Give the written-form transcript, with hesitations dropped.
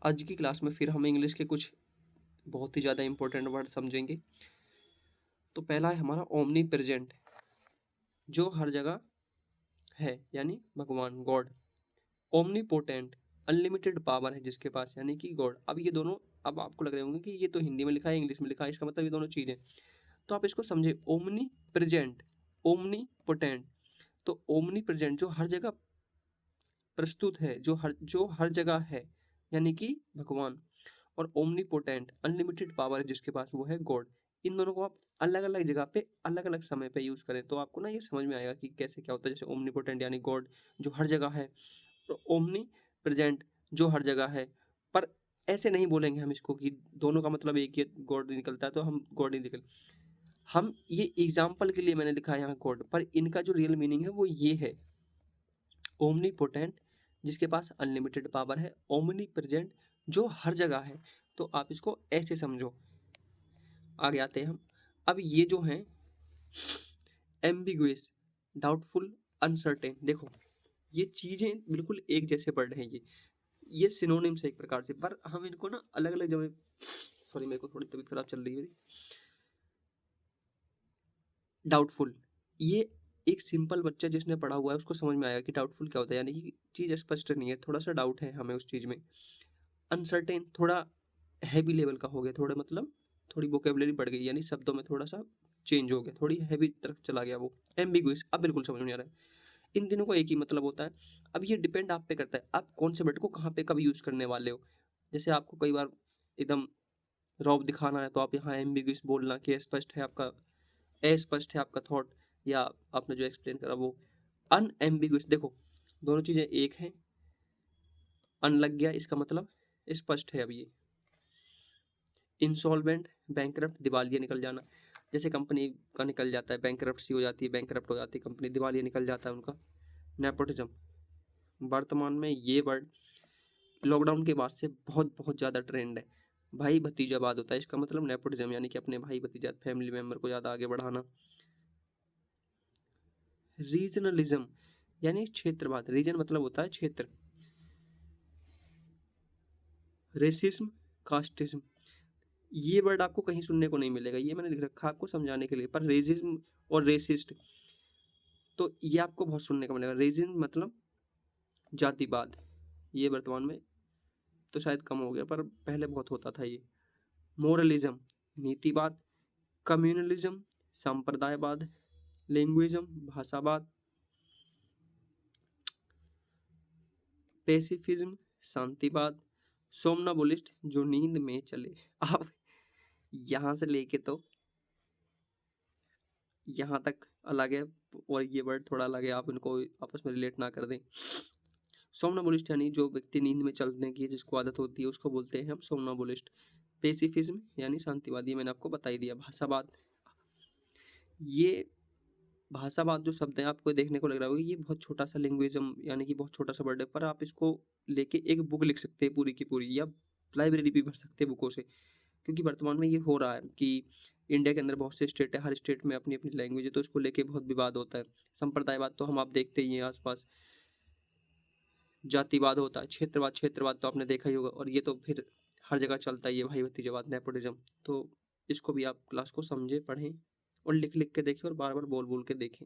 आज की क्लास में फिर हम इंग्लिश के कुछ बहुत ही ज़्यादा इंपॉर्टेंट वर्ड समझेंगे। तो पहला है हमारा ओमनी प्रेजेंट, जो हर जगह है यानी भगवान God. Omni potent, unlimited power है जिसके पास यानी कि गॉड। अब ये दोनों, अब आपको लग रहे होंगे कि ये तो हिंदी में लिखा है इंग्लिश में लिखा है, इसका मतलब ये दोनों चीज़ें। तो आप इसको समझे, ओमनी प्रेजेंट, ओमनी पोटेंट। तो ओमनी प्रेजेंट जो हर जगह प्रस्तुत है, जो हर जगह है यानी कि भगवान। और ओमनी पोटेंट, अनलिमिटेड पावर है जिसके पास, वो है गॉड। इन दोनों को आप अलग अलग जगह पे अलग अलग समय पे यूज करें तो आपको ना ये समझ में आएगा कि कैसे क्या होता है। जैसे ओमनी पोटेंट यानी गॉड जो हर जगह है, तो ओमनी प्रेजेंट जो हर जगह है। पर ऐसे नहीं बोलेंगे हम इसको कि दोनों का मतलब एक ही गॉड निकलता है तो हम गॉड नहीं निकल। हम ये एग्जाम्पल के लिए मैंने लिखा है यहाँ गॉड, पर इनका जो रियल मीनिंग है वो ये है, ओमनी पोटेंट जिसके पास अनलिमिटेड पावर है, ओमनी प्रेजेंट जो हर जगह है। तो आप इसको ऐसे समझो। आगे आते हैं हम। अब ये जो हैं एम्बिगुइस, डाउटफुल, अनसर्टेन, देखो ये चीजें बिल्कुल एक जैसे वर्ड हैं। ये सिनोनिम्स है एक प्रकार से, पर हम इनको ना अलग अलग जगह, सॉरी मेरे को थोड़ी तबीयत खराब चल रही है मेरी। डाउटफुल, ये एक सिंपल बच्चा जिसने पढ़ा हुआ है उसको समझ में आएगा कि डाउटफुल क्या होता है, यानी कि चीज स्पष्ट नहीं है, थोड़ा सा डाउट है हमें उस चीज में। अनसर्टेन, थोड़ा हैवी लेवल का हो गया, थोड़ा मतलब थोड़ी वोकेबलरी बढ़ गई, यानी शब्दों में थोड़ा सा चेंज हो गया, थोड़ी हैवी तरफ चला गया वो। एम्बिगुइस, अब बिल्कुल समझ में नहीं आ रहा है। इन तीनों को एक ही मतलब होता है। अब ये डिपेंड आप पे करता है आप कौन से वर्ड को कहाँ पे कब यूज करने वाले हो। जैसे आपको कई बार एकदम रौब दिखाना है तो आप यहाँ एम्बिगुइस बोलना कि अस्पष्ट है आपका, अस्पष्ट है आपका थॉट, या आपने जो एक्सप्लेन करा वो। अनएम्बिगुइस, देखो दोनों चीजें एक हैं। अन लग गया, इसका मतलब स्पष्ट है। अब ये इंसॉल्वेंट, बैंकरप्ट, दिवालिया निकल जाना। जैसे कंपनी का निकल जाता है, बैंकरप्सी हो जाती है, बैंकरप्ट हो जाती है कंपनी, दिवालिया निकल जाता है उनका। नेपोटिज्म, वर्तमान में ये वर्ड लॉकडाउन के बाद से बहुत बहुत ज़्यादा ट्रेंड है। भाई भतीजावाद होता है इसका मतलब नेपोटिज्म, यानी कि अपने भाई भतीजा फैमिली मेम्बर को ज़्यादा आगे बढ़ाना। रीजनलिज्म यानी क्षेत्रवाद, रीजन मतलब होता है क्षेत्र। रेसिज्म, कास्टिज्म, ये वर्ड आपको कहीं सुनने को नहीं मिलेगा, ये मैंने लिख रखा है आपको समझाने के लिए। पर रेसिज्म और रेसिस्ट, तो ये आपको बहुत सुनने को मिलेगा। रेसिज्म मतलब जातिवाद, ये वर्तमान में तो शायद कम हो गया पर पहले बहुत होता था ये। मोरलिज्म, नीतिवाद। कम्युनलिज्म, सांप्रदायवाद। लिंग्विज्म, भाषावाद। पेसिफिज्म, शांतिवाद। सोमनाबुलिस्ट, जो नींद में चले। आप यहाँ से लेके तो यहाँ तक अलग है, और ये वर्ड थोड़ा अलग है, आप इनको आपस में रिलेट ना कर दें। सोमनाबुलिस्ट यानी जो व्यक्ति नींद में चलने की जिसको आदत होती है उसको बोलते हैं हम सोमनाबुलिस्ट। पेसिफिज्म यानी शांतिवादी, मैंने आपको बता ही दिया। भाषावाद, ये भाषावाद जो शब्द है आपको देखने को लग रहा होगा ये बहुत छोटा सा लिंग्विज्म यानी कि बहुत छोटा सा वर्ड है, पर आप इसको लेके एक बुक लिख सकते हैं पूरी की पूरी, या लाइब्रेरी भी भर सकते हैं बुकों से। क्योंकि वर्तमान में ये हो रहा है कि इंडिया के अंदर बहुत से स्टेट है, हर स्टेट में अपनी अपनी लैंग्वेज है, तो इसको लेके बहुत विवाद होता है। संप्रदायवाद तो हम आप देखते ही हैं आसपास। जातिवाद होता है, क्षेत्रवाद, क्षेत्रवाद तो आपने देखा ही होगा, और ये तो फिर हर जगह चलता ही है, भाई भतीजावाद, नेपोटिज्म। तो इसको भी आप क्लास को समझे, पढ़ें और लिख लिख के देखें और बार बार बोल बोल के देखें।